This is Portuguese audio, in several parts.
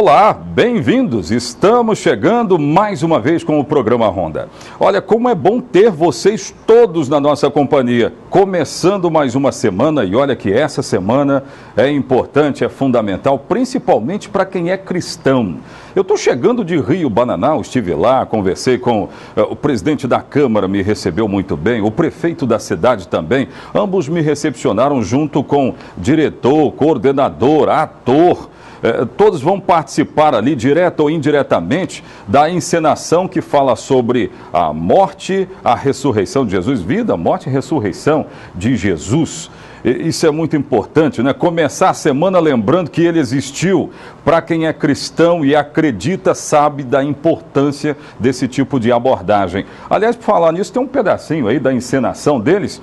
Olá, bem-vindos! Estamos chegando mais uma vez com o programa Ronda. Olha, como é bom ter vocês todos na nossa companhia. Começando mais uma semana e olha que essa semana é importante, é fundamental, principalmente para quem é cristão. Eu estou chegando de Rio Bananal, estive lá, conversei com o presidente da Câmara, me recebeu muito bem, o prefeito da cidade também. Ambos me recepcionaram junto com diretor, coordenador, ator. Todos vão participar ali, direto ou indiretamente, da encenação que fala sobre a morte, a ressurreição de Jesus, vida, morte e ressurreição de Jesus. Isso é muito importante, né? Começar a semana lembrando que ele existiu. Para quem é cristão e acredita, sabe da importância desse tipo de abordagem. Aliás, por falar nisso, tem um pedacinho aí da encenação deles.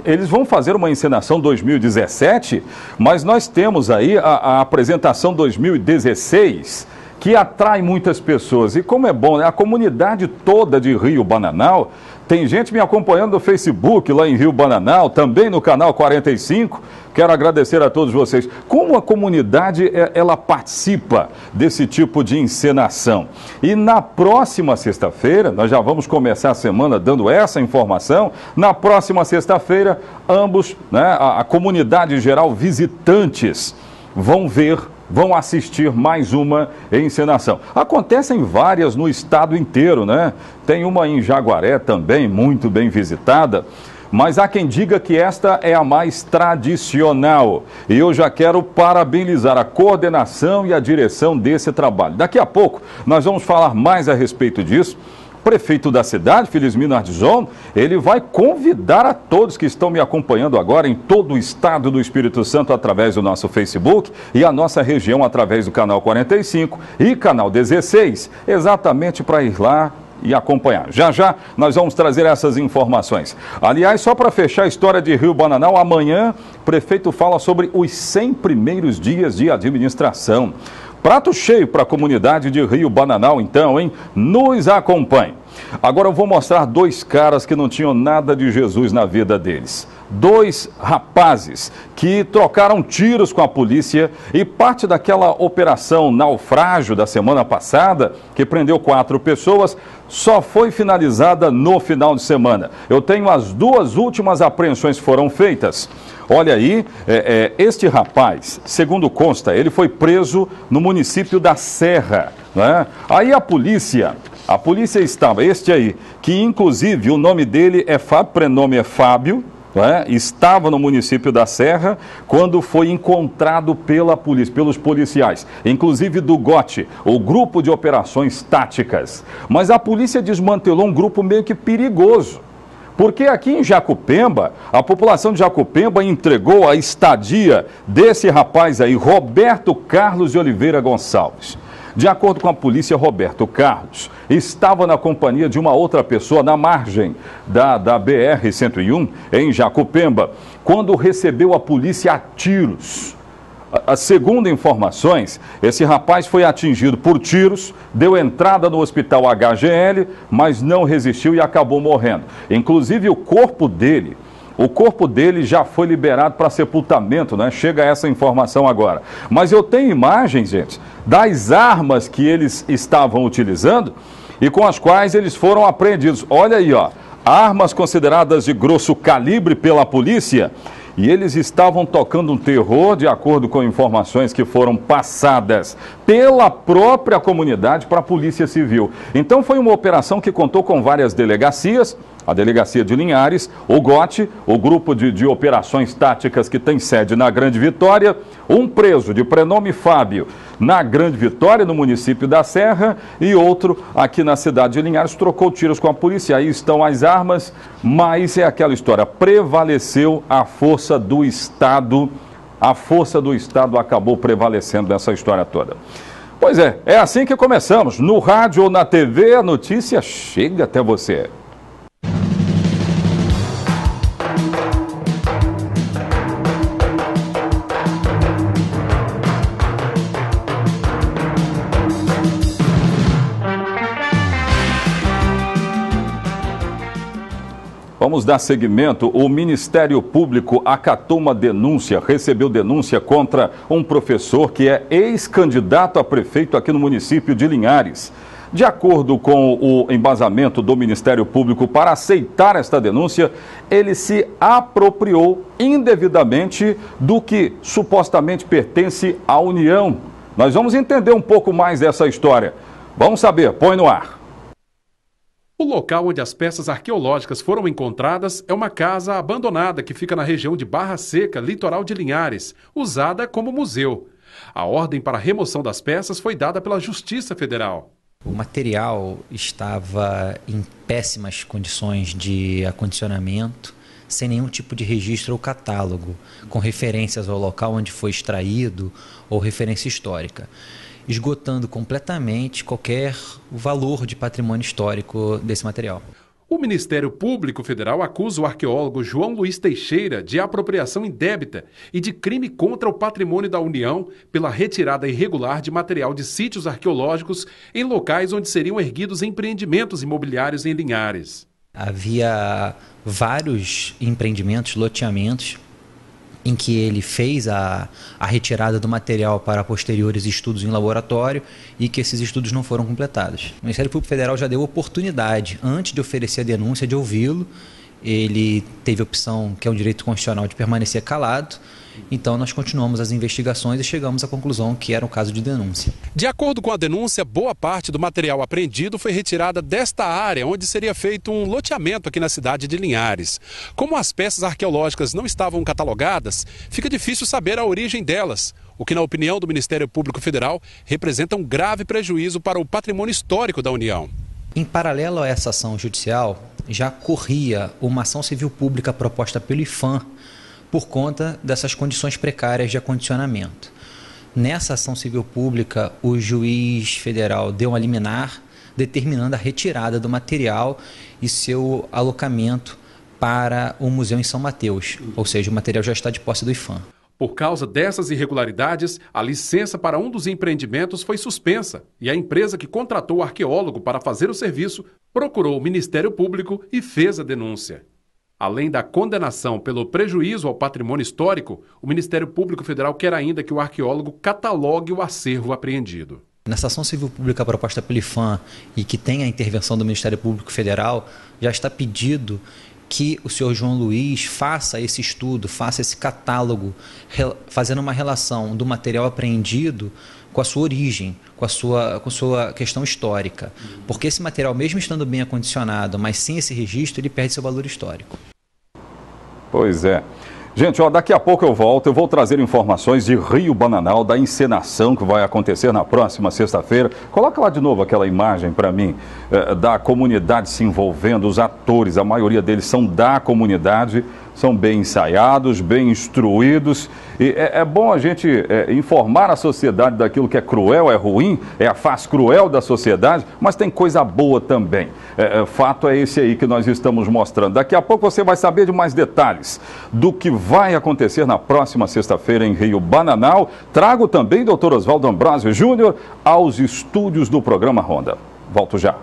Eles vão fazer uma encenação 2017, mas nós temos aí a apresentação 2016, que atrai muitas pessoas. E como é bom, né? A comunidade toda de Rio Bananal, tem gente me acompanhando no Facebook, lá em Rio Bananal, também no canal 45. Quero agradecer a todos vocês. Como a comunidade, ela participa desse tipo de encenação. E na próxima sexta-feira, nós já vamos começar a semana dando essa informação. Na próxima sexta-feira, ambos, né, a comunidade geral, visitantes, vão assistir mais uma encenação. Acontecem várias no estado inteiro, né? Tem uma em Jaguaré também, muito bem visitada. Mas há quem diga que esta é a mais tradicional. E eu já quero parabenizar a coordenação e a direção desse trabalho. Daqui a pouco nós vamos falar mais a respeito disso. O prefeito da cidade, Felizmino Ardizon, ele vai convidar a todos que estão me acompanhando agora em todo o estado do Espírito Santo através do nosso Facebook e a nossa região através do canal 45 e canal 16, exatamente para ir lá e acompanhar. Já já nós vamos trazer essas informações. Aliás, só para fechar a história de Rio Bananal, amanhã o prefeito fala sobre os 100 primeiros dias de administração. Prato cheio para a comunidade de Rio Bananal, então, hein? Nos acompanhe. Agora eu vou mostrar dois caras que não tinham nada de Jesus na vida deles. Dois rapazes que trocaram tiros com a polícia e parte daquela operação naufrágio da semana passada, que prendeu 4 pessoas, só foi finalizada no final de semana. Eu tenho as 2 últimas apreensões que foram feitas. Olha aí, este rapaz, segundo consta, ele foi preso no município da Serra, né? Aí a polícia estava, este aí, que inclusive o nome dele é Fábio, prenome é Fábio, né? Estava no município da Serra quando foi encontrado pela polícia, pelos policiais, inclusive do GOT, o Grupo de Operações Táticas. Mas a polícia desmantelou um grupo meio que perigoso. Porque aqui em Jacupemba, a população de Jacupemba entregou a estadia desse rapaz aí, Roberto Carlos de Oliveira Gonçalves. De acordo com a polícia, Roberto Carlos estava na companhia de uma outra pessoa na margem da BR-101, em Jacupemba, quando recebeu a polícia a tiros. Segundo informações, esse rapaz foi atingido por tiros, deu entrada no hospital HGL, mas não resistiu e acabou morrendo. Inclusive o corpo dele já foi liberado para sepultamento, né? Chega essa informação agora. Mas eu tenho imagens, gente, das armas que eles estavam utilizando e com as quais eles foram apreendidos. Olha aí, ó, armas consideradas de grosso calibre pela polícia. E eles estavam tocando um terror, de acordo com informações que foram passadas pela própria comunidade para a Polícia Civil. Então foi uma operação que contou com várias delegacias, a Delegacia de Linhares, o GOT, o Grupo de Operações Táticas que tem sede na Grande Vitória, um preso de prenome Fábio na Grande Vitória, no município da Serra, e outro aqui na cidade de Linhares, trocou tiros com a polícia. Aí estão as armas, mas é aquela história, prevaleceu a força do Estado, a força do Estado acabou prevalecendo nessa história toda. Pois é assim que começamos, no rádio ou na TV, a notícia chega até você. vamos dar seguimento. O Ministério Público acatou uma denúncia, recebeu denúncia contra um professor que é ex-candidato a prefeito aqui no município de Linhares. De acordo com o embasamento do Ministério Público para aceitar esta denúncia, ele se apropriou indevidamente do que supostamente pertence à União. Nós vamos entender um pouco mais dessa história. Vamos saber, põe no ar. O local onde as peças arqueológicas foram encontradas é uma casa abandonada que fica na região de Barra Seca, litoral de Linhares, usada como museu. A ordem para a remoção das peças foi dada pela Justiça Federal. O material estava em péssimas condições de acondicionamento, sem nenhum tipo de registro ou catálogo, com referências ao local onde foi extraído ou referência histórica, esgotando completamente qualquer valor de patrimônio histórico desse material. O Ministério Público Federal acusa o arqueólogo João Luiz Teixeira de apropriação indébita e de crime contra o patrimônio da União pela retirada irregular de material de sítios arqueológicos em locais onde seriam erguidos empreendimentos imobiliários em Linhares. Havia vários empreendimentos, loteamentos, em que ele fez a retirada do material para posteriores estudos em laboratório e que esses estudos não foram completados. O Ministério Público Federal já deu oportunidade, antes de oferecer a denúncia, de ouvi-lo. Ele teve a opção, que é um direito constitucional, de permanecer calado. Então nós continuamos as investigações e chegamos à conclusão que era um caso de denúncia. De acordo com a denúncia, boa parte do material apreendido foi retirada desta área, onde seria feito um loteamento aqui na cidade de Linhares. Como as peças arqueológicas não estavam catalogadas, fica difícil saber a origem delas, o que, na opinião do Ministério Público Federal, representa um grave prejuízo para o patrimônio histórico da União. Em paralelo a essa ação judicial, já corria uma ação civil pública proposta pelo IPHAN, por conta dessas condições precárias de acondicionamento. Nessa ação civil pública, o juiz federal deu uma liminar determinando a retirada do material e seu alocamento para o museu em São Mateus, ou seja, o material já está de posse do IPHAN. Por causa dessas irregularidades, a licença para um dos empreendimentos foi suspensa e a empresa que contratou o arqueólogo para fazer o serviço procurou o Ministério Público e fez a denúncia. Além da condenação pelo prejuízo ao patrimônio histórico, o Ministério Público Federal quer ainda que o arqueólogo catalogue o acervo apreendido. Nessa ação civil pública proposta pelo IPHAN e que tem a intervenção do Ministério Público Federal, já está pedido que o senhor João Luiz faça esse estudo, faça esse catálogo, fazendo uma relação do material apreendido com a sua origem, com a sua questão histórica. Porque esse material, mesmo estando bem acondicionado, mas sem esse registro, ele perde seu valor histórico. Pois é. Gente, daqui a pouco eu volto, eu vou trazer informações de Rio Bananal, da encenação que vai acontecer na próxima sexta-feira. Coloca lá de novo aquela imagem para mim, da comunidade se envolvendo, os atores, a maioria deles são da comunidade, são bem ensaiados, bem instruídos. E é bom a gente informar a sociedade daquilo que é cruel, é ruim, é a face cruel da sociedade, mas tem coisa boa também. Fato é esse aí que nós estamos mostrando. Daqui a pouco você vai saber de mais detalhes do que vai acontecer na próxima sexta-feira em Rio Bananal. Trago também o Dr. Oswaldo Ambrosio Júnior aos estúdios do programa Ronda. Volto já.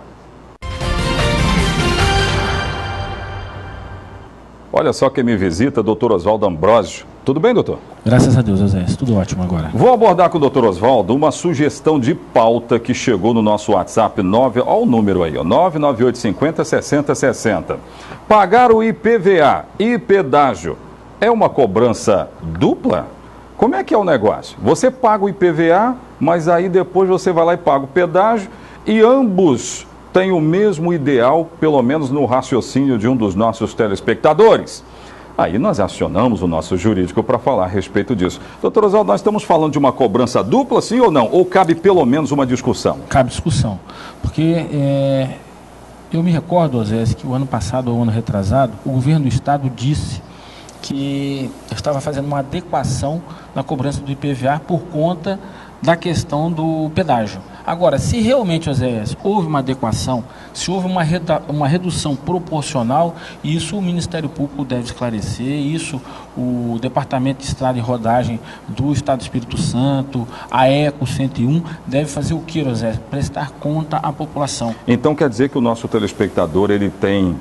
Olha só quem me visita, doutor Oswaldo Ambrosio. Tudo bem, doutor? Graças a Deus, José. Tudo ótimo agora. Vou abordar com o doutor Oswaldo uma sugestão de pauta que chegou no nosso WhatsApp, olha o número aí, 99850-6060. Pagar o IPVA e pedágio é uma cobrança dupla? Como é que é o negócio? Você paga o IPVA, mas aí depois você vai lá e paga o pedágio e ambos tem o mesmo ideal, pelo menos no raciocínio de um dos nossos telespectadores. Aí nós acionamos o nosso jurídico para falar a respeito disso. Doutor Oswaldo, nós estamos falando de uma cobrança dupla, sim ou não? Ou cabe pelo menos uma discussão? Cabe discussão, porque eu me recordo, Osés, que o ano passado ou o ano retrasado, o governo do estado disse que estava fazendo uma adequação na cobrança do IPVA por conta da questão do pedágio. Agora, se realmente, Oséias, houve uma adequação, se houve uma redução proporcional, isso o Ministério Público deve esclarecer, isso o Departamento de Estrada e Rodagem do Estado do Espírito Santo, a ECO 101, deve fazer o que, Oséias? Prestar conta à população. Então quer dizer que o nosso telespectador ele tem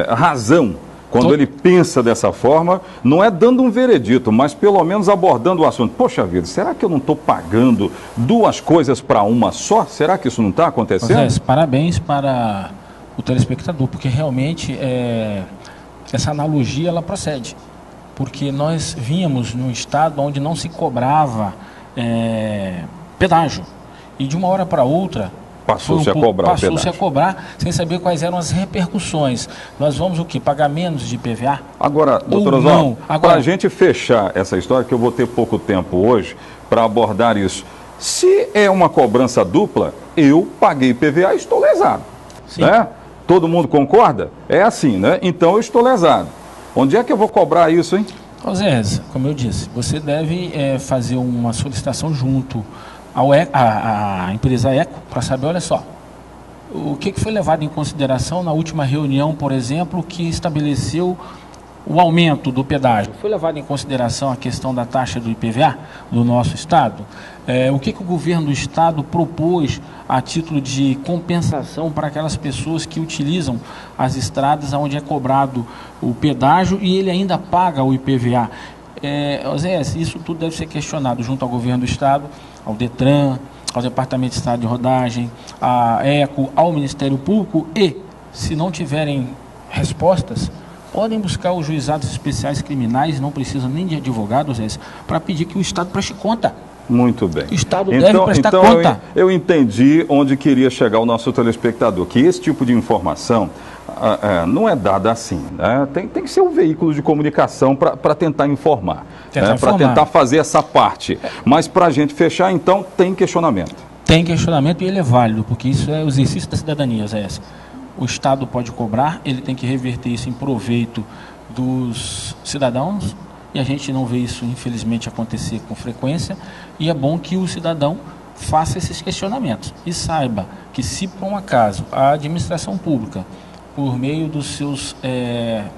razão Quando ele pensa dessa forma, não é dando um veredito, mas pelo menos abordando o assunto. Poxa vida, será que eu não estou pagando duas coisas para uma só? Será que isso não está acontecendo? Zé, parabéns para o telespectador, porque realmente essa analogia ela procede. Porque nós vínhamos num estado onde não se cobrava pedágio. E de uma hora para outra... Passou-se a cobrar sem saber quais eram as repercussões. Nós vamos o quê? Pagar menos de IPVA? Agora, doutor Oswaldo, para a gente fechar essa história, que eu vou ter pouco tempo hoje para abordar isso. Se é uma cobrança dupla, eu paguei IPVA e estou lesado. Né? Todo mundo concorda? É assim, né? Então eu estou lesado. Onde é que eu vou cobrar isso, hein? Zé, como eu disse, você deve fazer uma solicitação junto a empresa Eco para saber, olha só, o que foi levado em consideração na última reunião, por exemplo, que estabeleceu o aumento do pedágio. Foi levado em consideração a questão da taxa do IPVA do nosso estado? O que o governo do estado propôs a título de compensação para aquelas pessoas que utilizam as estradas onde é cobrado o pedágio e ele ainda paga o IPVA? Zé, isso tudo deve ser questionado junto ao governo do estado, ao DETRAN, ao Departamento de Estado de Rodagem, à ECO, ao Ministério Público e, se não tiverem respostas, podem buscar os juizados especiais criminais, não precisam nem de advogados, para pedir que o Estado preste conta. Muito bem. O Estado deve prestar conta. Eu entendi onde queria chegar o nosso telespectador, que esse tipo de informação não é dada assim. Né? Tem que ser um veículo de comunicação para tentar informar, para tentar fazer essa parte. Mas para a gente fechar, então, tem questionamento. Tem questionamento e ele é válido, porque isso é o exercício da cidadania, Zé. O Estado pode cobrar, ele tem que reverter isso em proveito dos cidadãos, e a gente não vê isso, infelizmente, acontecer com frequência, e é bom que o cidadão faça esses questionamentos e saiba que, se por um acaso a administração pública, por meio dos seus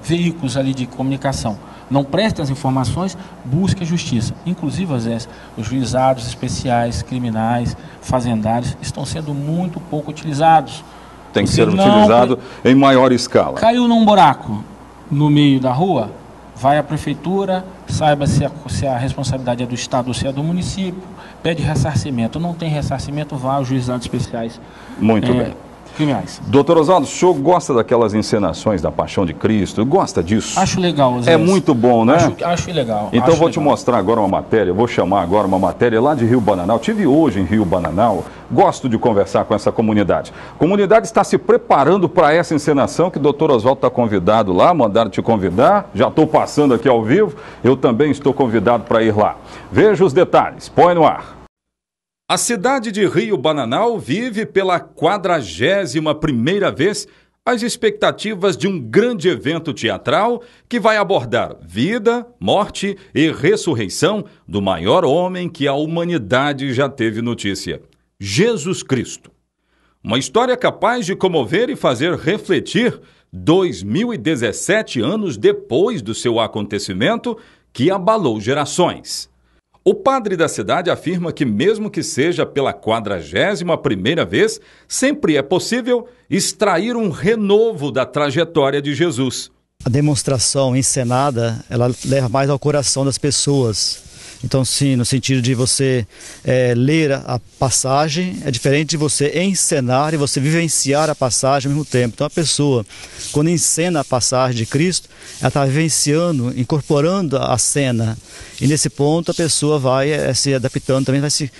veículos ali de comunicação, não presta as informações, busque a justiça. Inclusive, às vezes, os juizados especiais, criminais, fazendários, estão sendo muito pouco utilizados. Tem que ser utilizado em maior escala. Caiu num buraco no meio da rua, vai à prefeitura, saiba se a responsabilidade é do Estado ou se é do município, pede ressarcimento. Não tem ressarcimento, vá aos juizados especiais. Muito bem. Criminais. Doutor Oswaldo, o senhor gosta daquelas encenações da Paixão de Cristo? Gosta disso? Acho legal, Zé. É muito bom, né? Acho legal. Então vou te mostrar agora uma matéria, vou chamar agora uma matéria lá de Rio Bananal. Tive hoje em Rio Bananal, gosto de conversar com essa comunidade. A comunidade está se preparando para essa encenação que o doutor Oswaldo está convidado lá, mandaram te convidar, já estou passando aqui ao vivo, eu também estou convidado para ir lá. Veja os detalhes, põe no ar. A cidade de Rio Bananal vive pela 41ª vez as expectativas de um grande evento teatral que vai abordar vida, morte e ressurreição do maior homem que a humanidade já teve notícia, Jesus Cristo. Uma história capaz de comover e fazer refletir 2017 anos depois do seu acontecimento que abalou gerações. O padre da cidade afirma que, mesmo que seja pela 41ª vez, sempre é possível extrair um renovo da trajetória de Jesus. A demonstração encenada, ela leva mais ao coração das pessoas. Então, sim, no sentido de você ler a passagem, é diferente de você encenar e você vivenciar a passagem ao mesmo tempo. Então, a pessoa, quando encena a passagem de Cristo, ela está vivenciando, incorporando a cena. E nesse ponto, a pessoa vai se adaptando, também vai se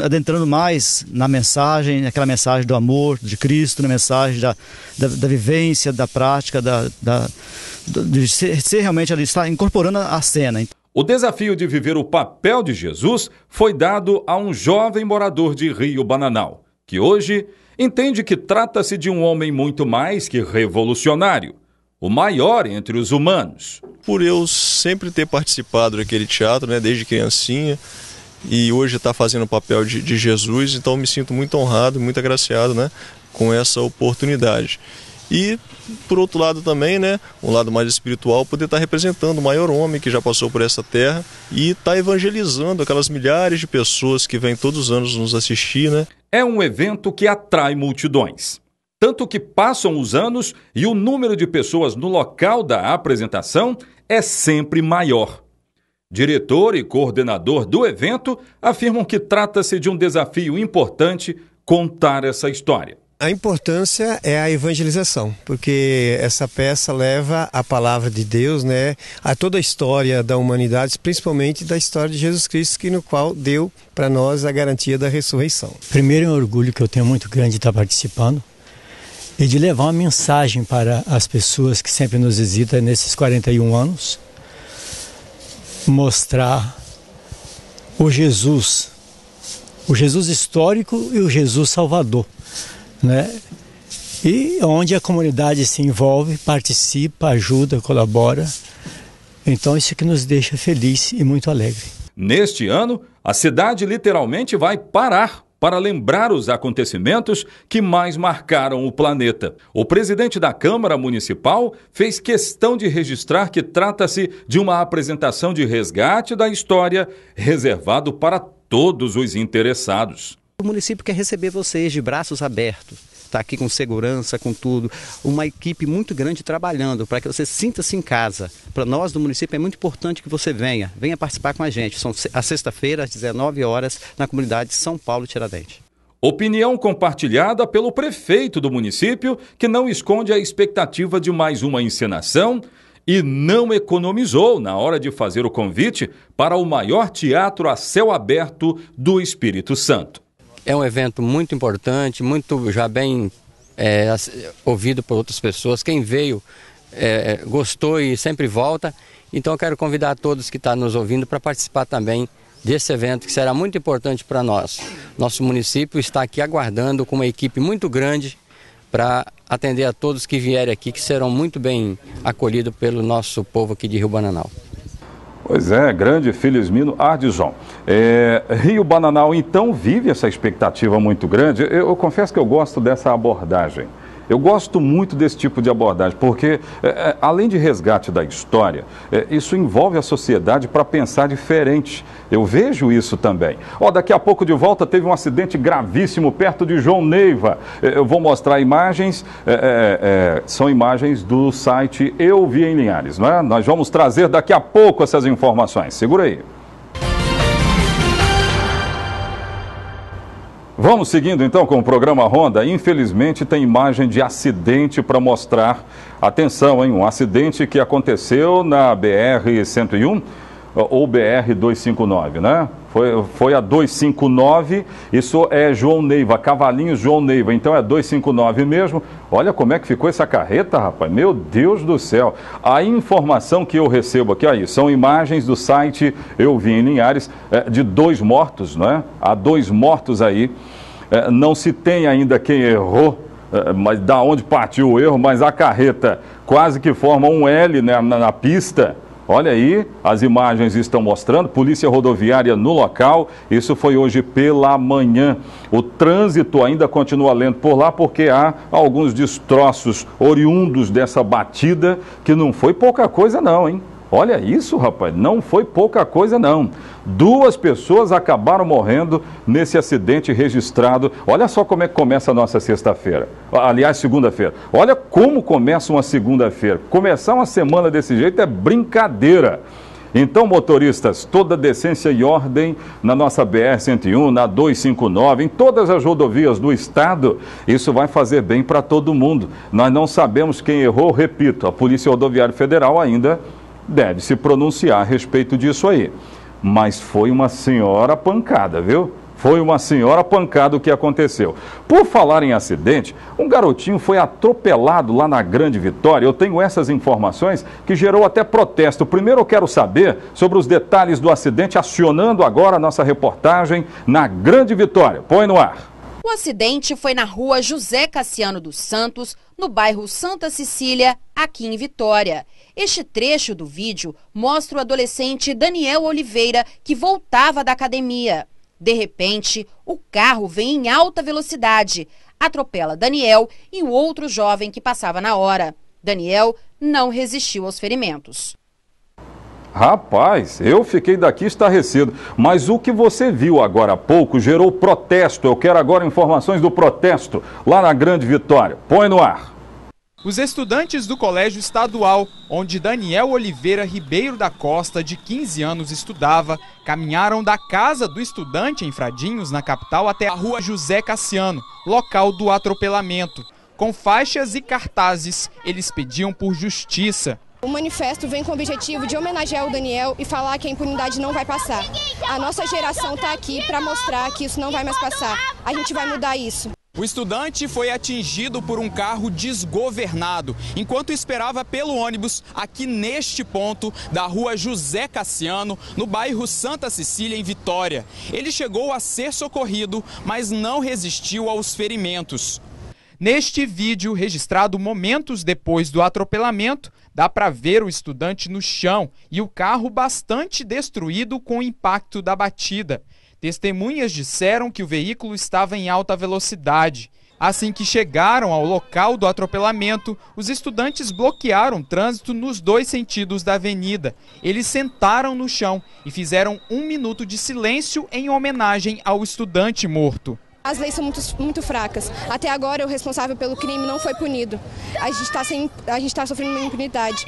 adentrando mais na mensagem, naquela mensagem do amor de Cristo, na mensagem da vivência, da prática, de ser realmente ali, estar incorporando a cena. O desafio de viver o papel de Jesus foi dado a um jovem morador de Rio Bananal, que hoje entende que trata-se de um homem muito mais que revolucionário, o maior entre os humanos. Por eu sempre ter participado daquele teatro, desde criancinha, e hoje estar fazendo o papel de Jesus, então me sinto muito honrado, muito agraciado, com essa oportunidade. E, por outro lado também, um lado mais espiritual, poder estar representando o maior homem que já passou por essa terra e estar evangelizando aquelas milhares de pessoas que vêm todos os anos nos assistir, É um evento que atrai multidões. tanto que passam os anos e o número de pessoas no local da apresentação é sempre maior. Diretor e coordenador do evento afirmam que trata-se de um desafio importante contar essa história. A importância é a evangelização, porque essa peça leva a palavra de Deus, né, a toda a história da humanidade, principalmente da história de Jesus Cristo, que no qual deu para nós a garantia da ressurreição. Primeiro é um orgulho que eu tenho muito grande de estar participando e de levar uma mensagem para as pessoas que sempre nos visitam nesses 41 anos, mostrar o Jesus histórico e o Jesus salvador, né? E onde a comunidade se envolve, participa, ajuda, colabora. Então isso que nos deixa feliz e muito alegre. Neste ano, a cidade literalmente vai parar para lembrar os acontecimentos que mais marcaram o planeta. O presidente da Câmara Municipal fez questão de registrar que trata-se de uma apresentação de resgate da história reservado para todos os interessados. O município quer receber vocês de braços abertos, está aqui com segurança, com tudo, uma equipe muito grande trabalhando para que você sinta-se em casa. Para nós do município é muito importante que você venha participar com a gente. São a sexta-feira às 19 horas na comunidade São Paulo Tiradentes. Opinião compartilhada pelo prefeito do município, que não esconde a expectativa de mais uma encenação e não economizou na hora de fazer o convite para o maior teatro a céu aberto do Espírito Santo. É um evento muito importante, muito já bem ouvido por outras pessoas. Quem veio gostou e sempre volta. Então eu quero convidar todos que estão nos ouvindo para participar também desse evento, que será muito importante para nós. Nosso município está aqui aguardando com uma equipe muito grande para atender a todos que vierem aqui, que serão muito bem acolhidos pelo nosso povo aqui de Rio Bananal. Pois é, grande Felizmino Ardison. Rio Bananal, então, vive essa expectativa muito grande. Eu confesso que eu gosto dessa abordagem. Eu gosto muito desse tipo de abordagem, porque, além de resgate da história, isso envolve a sociedade para pensar diferente. Eu vejo isso também. Daqui a pouco de volta teve um acidente gravíssimo perto de João Neiva. Eu vou mostrar imagens, são imagens do site Eu Vi em Linhares, não é? Nós vamos trazer daqui a pouco essas informações. Segura aí. Vamos seguindo então com o programa Ronda. Infelizmente tem imagem de acidente para mostrar. Atenção, hein? Um acidente que aconteceu na BR-101 ou BR-259, né? Foi a 259, isso é João Neiva, Cavalinhos João Neiva, então é 259 mesmo. Olha como é que ficou essa carreta, rapaz, meu Deus do céu. A informação que eu recebo aqui, aí, são imagens do site Eu Vi em Linhares, de 2 mortos, né? Há 2 mortos aí, não se tem ainda quem errou, mas da onde partiu o erro, mas a carreta quase que forma um L, né, na pista. Olha aí, as imagens estão mostrando, polícia rodoviária no local, isso foi hoje pela manhã. O trânsito ainda continua lento por lá porque há alguns destroços oriundos dessa batida, que não foi pouca coisa não, hein? Olha isso, rapaz, não foi pouca coisa não. 2 pessoas acabaram morrendo nesse acidente registrado. Olha só como é que começa a nossa sexta-feira. Aliás, segunda-feira. Olha como começa uma segunda-feira. Começar uma semana desse jeito é brincadeira. Então, motoristas, toda decência e ordem na nossa BR-101, na 259, em todas as rodovias do estado, isso vai fazer bem para todo mundo. Nós não sabemos quem errou, repito, a Polícia Rodoviária Federal ainda deve se pronunciar a respeito disso aí. Mas foi uma senhora pancada, viu? Foi uma senhora pancada o que aconteceu. Por falar em acidente, um garotinho foi atropelado lá na Grande Vitória. Eu tenho essas informações que gerou até protesto. Primeiro eu quero saber sobre os detalhes do acidente, acionando agora a nossa reportagem na Grande Vitória. Põe no ar. O acidente foi na rua José Cassiano dos Santos, no bairro Santa Cecília, aqui em Vitória. Este trecho do vídeo mostra o adolescente Daniel Oliveira, que voltava da academia. De repente, o carro vem em alta velocidade, atropela Daniel e o outro jovem que passava na hora. Daniel não resistiu aos ferimentos. Rapaz, eu fiquei daqui estarrecido. Mas o que você viu agora há pouco gerou protesto. Eu quero agora informações do protesto lá na Grande Vitória. Põe no ar. Os estudantes do Colégio Estadual, onde Daniel Oliveira Ribeiro da Costa, de 15 anos, estudava, caminharam da casa do estudante em Fradinhos, na capital, até a rua José Cassiano, local do atropelamento. Com faixas e cartazes, eles pediam por justiça. O manifesto vem com o objetivo de homenagear o Daniel e falar que a impunidade não vai passar. A nossa geração está aqui para mostrar que isso não vai mais passar. A gente vai mudar isso. O estudante foi atingido por um carro desgovernado, enquanto esperava pelo ônibus aqui neste ponto da rua José Cassiano, no bairro Santa Cecília, em Vitória. Ele chegou a ser socorrido, mas não resistiu aos ferimentos. Neste vídeo, registrado momentos depois do atropelamento, dá para ver o estudante no chão e o carro bastante destruído com o impacto da batida. Testemunhas disseram que o veículo estava em alta velocidade. Assim que chegaram ao local do atropelamento, os estudantes bloquearam o trânsito nos dois sentidos da avenida. Eles sentaram no chão e fizeram 1 minuto de silêncio em homenagem ao estudante morto. As leis são muito fracas. Até agora, o responsável pelo crime não foi punido. A gente está sofrendo uma impunidade.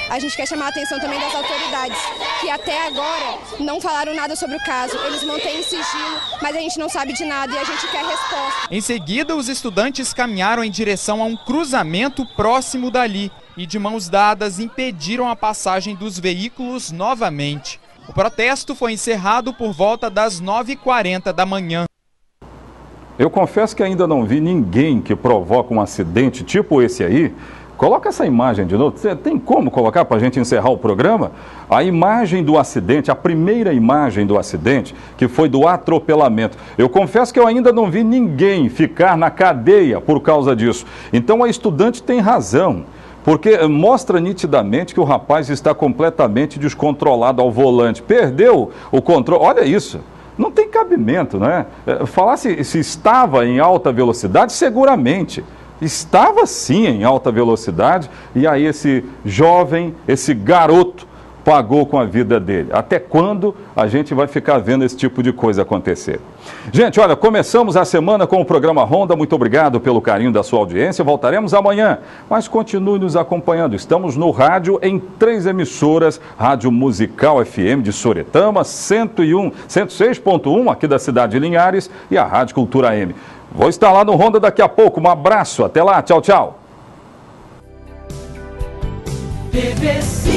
A gente quer chamar a atenção também das autoridades, que até agora não falaram nada sobre o caso. Eles mantêm sigilo, mas a gente não sabe de nada e a gente quer resposta. Em seguida, os estudantes caminharam em direção a um cruzamento próximo dali e, de mãos dadas, impediram a passagem dos veículos novamente. O protesto foi encerrado por volta das 9h40 da manhã. Eu confesso que ainda não vi ninguém que provoca um acidente tipo esse aí. Coloca essa imagem de novo. Tem como colocar para a gente encerrar o programa? A imagem do acidente, a primeira imagem do acidente, que foi do atropelamento. Eu confesso que eu ainda não vi ninguém ficar na cadeia por causa disso. Então a estudante tem razão, porque mostra nitidamente que o rapaz está completamente descontrolado ao volante. Perdeu o controle. Olha isso. Não tem cabimento, né? Falar se estava em alta velocidade, seguramente. Estava sim em alta velocidade e aí esse jovem, esse garoto, pagou com a vida dele. Até quando a gente vai ficar vendo esse tipo de coisa acontecer? Gente, olha, começamos a semana com o programa Ronda. Muito obrigado pelo carinho da sua audiência. Voltaremos amanhã, mas continue nos acompanhando. Estamos no rádio em 3 emissoras. Rádio Musical FM de Soretama, 106.1 aqui da cidade de Linhares e a Rádio Cultura AM. Vou estar lá no Ronda daqui a pouco. Um abraço. Até lá. Tchau, tchau. BBC